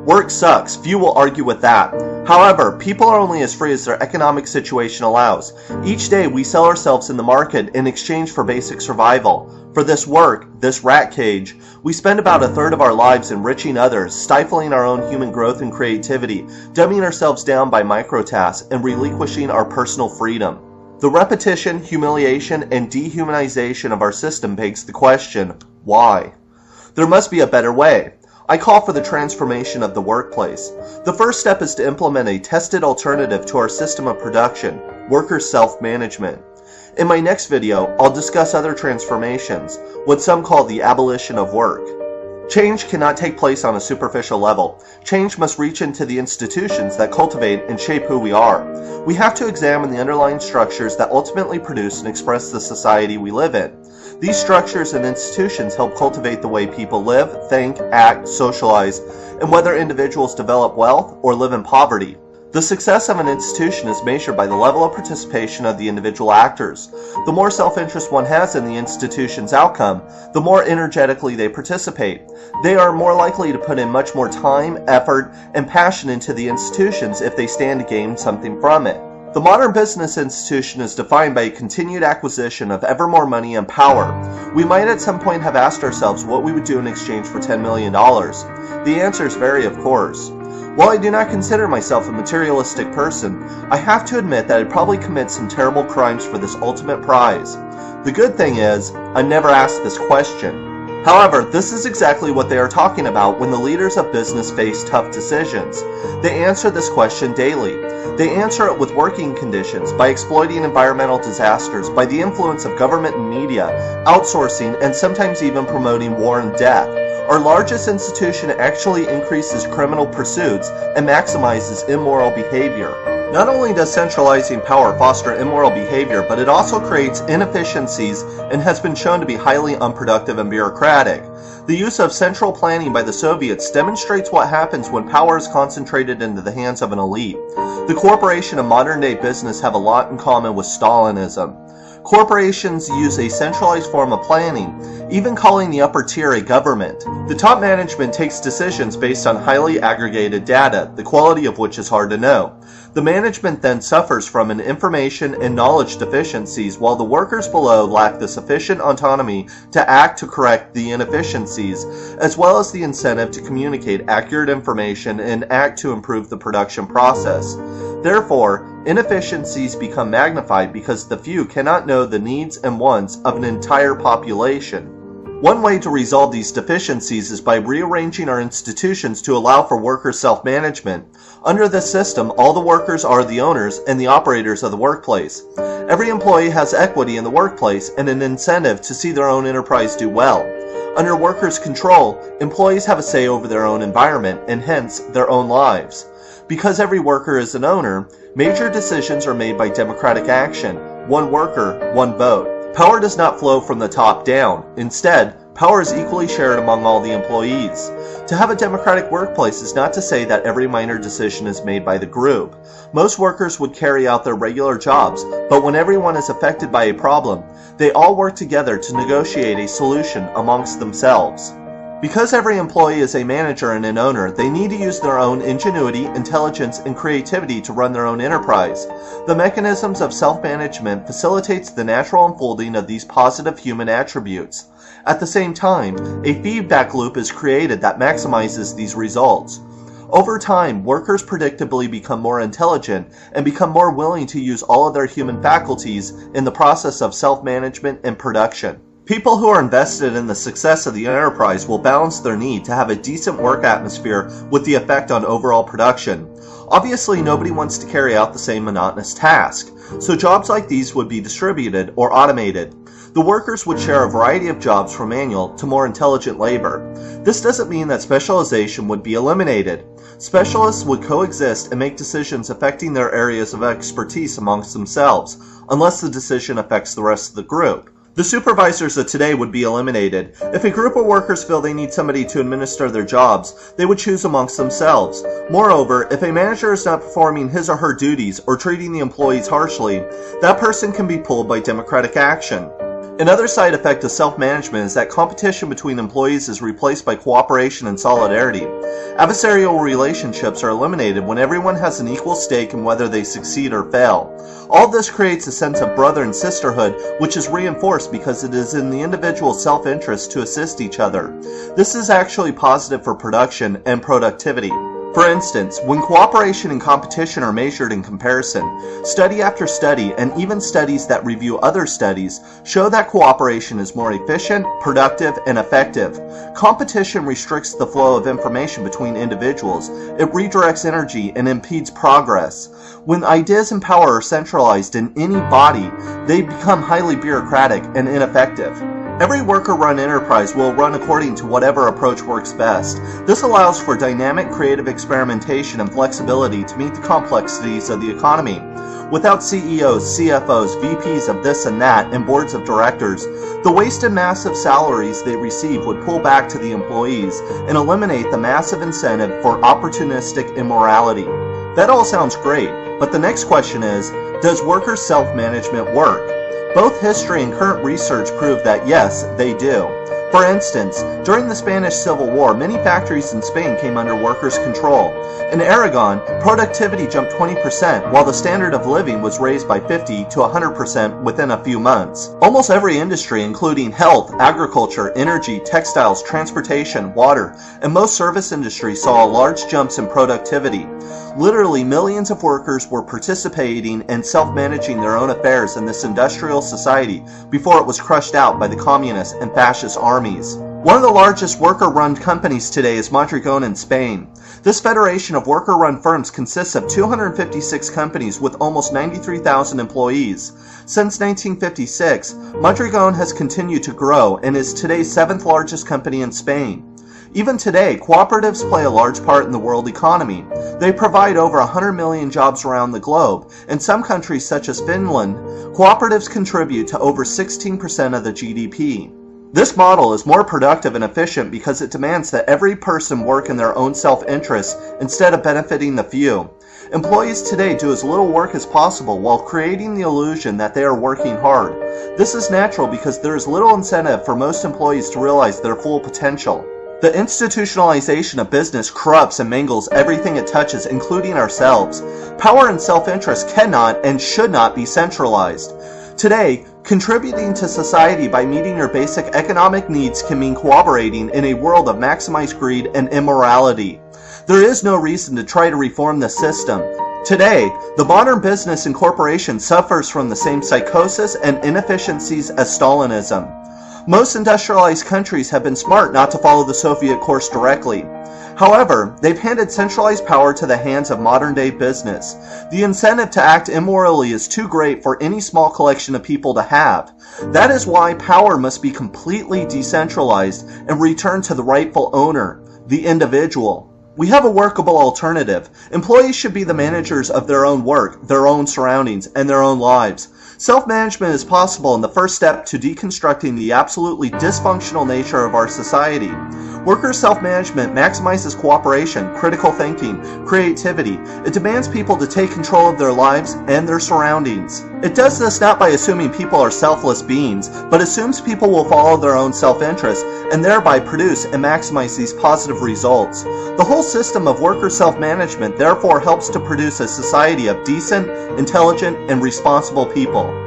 Work sucks, few will argue with that. However, people are only as free as their economic situation allows. Each day we sell ourselves in the market in exchange for basic survival. For this work, this rat cage, we spend about a third of our lives enriching others, stifling our own human growth and creativity, dumbing ourselves down by microtasks, and relinquishing our personal freedom. The repetition, humiliation, and dehumanization of our system begs the question, why? There must be a better way. I call for the transformation of the workplace. The first step is to implement a tested alternative to our system of production, worker self-management. In my next video, I'll discuss other transformations, what some call the abolition of work. Change cannot take place on a superficial level. Change must reach into the institutions that cultivate and shape who we are. We have to examine the underlying structures that ultimately produce and express the society we live in. These structures and institutions help cultivate the way people live, think, act, socialize, and whether individuals develop wealth or live in poverty. The success of an institution is measured by the level of participation of the individual actors. The more self-interest one has in the institution's outcome, the more energetically they participate. They are more likely to put in much more time, effort, and passion into the institutions if they stand to gain something from it. The modern business institution is defined by a continued acquisition of ever more money and power. We might at some point have asked ourselves what we would do in exchange for $10 million. The answers vary, of course. While I do not consider myself a materialistic person, I have to admit that I'd probably commit some terrible crimes for this ultimate prize. The good thing is, I never asked this question. However, this is exactly what they are talking about when the leaders of business face tough decisions. They answer this question daily. They answer it with working conditions, by exploiting environmental disasters, by the influence of government and media, outsourcing, and sometimes even promoting war and death. Our largest institution actually increases criminal pursuits and maximizes immoral behavior. Not only does centralizing power foster immoral behavior, but it also creates inefficiencies and has been shown to be highly unproductive and bureaucratic. The use of central planning by the Soviets demonstrates what happens when power is concentrated into the hands of an elite. The corporation and modern-day business have a lot in common with Stalinism. Corporations use a centralized form of planning, even calling the upper tier a government. The top management takes decisions based on highly aggregated data, the quality of which is hard to know. The management then suffers from an information and knowledge deficiencies, while the workers below lack the sufficient autonomy to act to correct the inefficiencies, as well as the incentive to communicate accurate information and act to improve the production process. Therefore, inefficiencies become magnified because the few cannot know the needs and wants of an entire population. One way to resolve these deficiencies is by rearranging our institutions to allow for worker self-management. Under this system, all the workers are the owners and the operators of the workplace. Every employee has equity in the workplace and an incentive to see their own enterprise do well. Under workers' control, employees have a say over their own environment and hence their own lives. Because every worker is an owner, major decisions are made by democratic action. One worker, one vote. Power does not flow from the top down. Instead, power is equally shared among all the employees. To have a democratic workplace is not to say that every minor decision is made by the group. Most workers would carry out their regular jobs, but when everyone is affected by a problem, they all work together to negotiate a solution amongst themselves. Because every employee is a manager and an owner, they need to use their own ingenuity, intelligence, and creativity to run their own enterprise. The mechanisms of self-management facilitates the natural unfolding of these positive human attributes. At the same time, a feedback loop is created that maximizes these results. Over time, workers predictably become more intelligent and become more willing to use all of their human faculties in the process of self-management and production. People who are invested in the success of the enterprise will balance their need to have a decent work atmosphere with the effect on overall production. Obviously, nobody wants to carry out the same monotonous task, so jobs like these would be distributed or automated. The workers would share a variety of jobs from manual to more intelligent labor. This doesn't mean that specialization would be eliminated. Specialists would coexist and make decisions affecting their areas of expertise amongst themselves, unless the decision affects the rest of the group. The supervisors of today would be eliminated. If a group of workers feel they need somebody to administer their jobs, they would choose amongst themselves. Moreover, if a manager is not performing his or her duties or treating the employees harshly, that person can be pulled by democratic action. Another side effect of self-management is that competition between employees is replaced by cooperation and solidarity. Adversarial relationships are eliminated when everyone has an equal stake in whether they succeed or fail. All this creates a sense of brother and sisterhood, which is reinforced because it is in the individual's self-interest to assist each other. This is actually positive for production and productivity. For instance, when cooperation and competition are measured in comparison, study after study, and even studies that review other studies, show that cooperation is more efficient, productive, and effective. Competition restricts the flow of information between individuals. It redirects energy and impedes progress. When ideas and power are centralized in any body, they become highly bureaucratic and ineffective. Every worker-run enterprise will run according to whatever approach works best. This allows for dynamic, creative experimentation and flexibility to meet the complexities of the economy. Without CEOs, CFOs, VPs of this and that, and boards of directors, the wasted massive salaries they receive would pull back to the employees and eliminate the massive incentive for opportunistic immorality. That all sounds great, but the next question is, does worker self-management work? Both history and current research prove that yes, they do. For instance, during the Spanish Civil War, many factories in Spain came under workers' control. In Aragon, productivity jumped 20%, while the standard of living was raised by 50 to 100% within a few months. Almost every industry, including health, agriculture, energy, textiles, transportation, water, and most service industries saw large jumps in productivity. Literally millions of workers were participating and self-managing their own affairs in this industrial society before it was crushed out by the communist and fascist armies. One of the largest worker-run companies today is Mondragon in Spain. This federation of worker-run firms consists of 256 companies with almost 93,000 employees. Since 1956, Mondragon has continued to grow and is today's 7th largest company in Spain. Even today, cooperatives play a large part in the world economy. They provide over 100 million jobs around the globe. In some countries such as Finland, cooperatives contribute to over 16% of the GDP. This model is more productive and efficient because it demands that every person work in their own self-interest instead of benefiting the few. Employees today do as little work as possible while creating the illusion that they are working hard. This is natural because there is little incentive for most employees to realize their full potential. The institutionalization of business corrupts and mangles everything it touches, including ourselves. Power and self-interest cannot and should not be centralized. Today, contributing to society by meeting your basic economic needs can mean cooperating in a world of maximized greed and immorality. There is no reason to try to reform the system. Today, the modern business and corporation suffers from the same psychosis and inefficiencies as Stalinism. Most industrialized countries have been smart not to follow the Soviet course directly. However, they've handed centralized power to the hands of modern-day business. The incentive to act immorally is too great for any small collection of people to have. That is why power must be completely decentralized and returned to the rightful owner, the individual. We have a workable alternative. Employees should be the managers of their own work, their own surroundings, and their own lives. Self-management is possible and the first step to deconstructing the absolutely dysfunctional nature of our society. Worker self-management maximizes cooperation, critical thinking, creativity. It demands people to take control of their lives and their surroundings. It does this not by assuming people are selfless beings, but assumes people will follow their own self-interest and thereby produce and maximize these positive results. The whole system of worker self-management therefore helps to produce a society of decent, intelligent, and responsible people.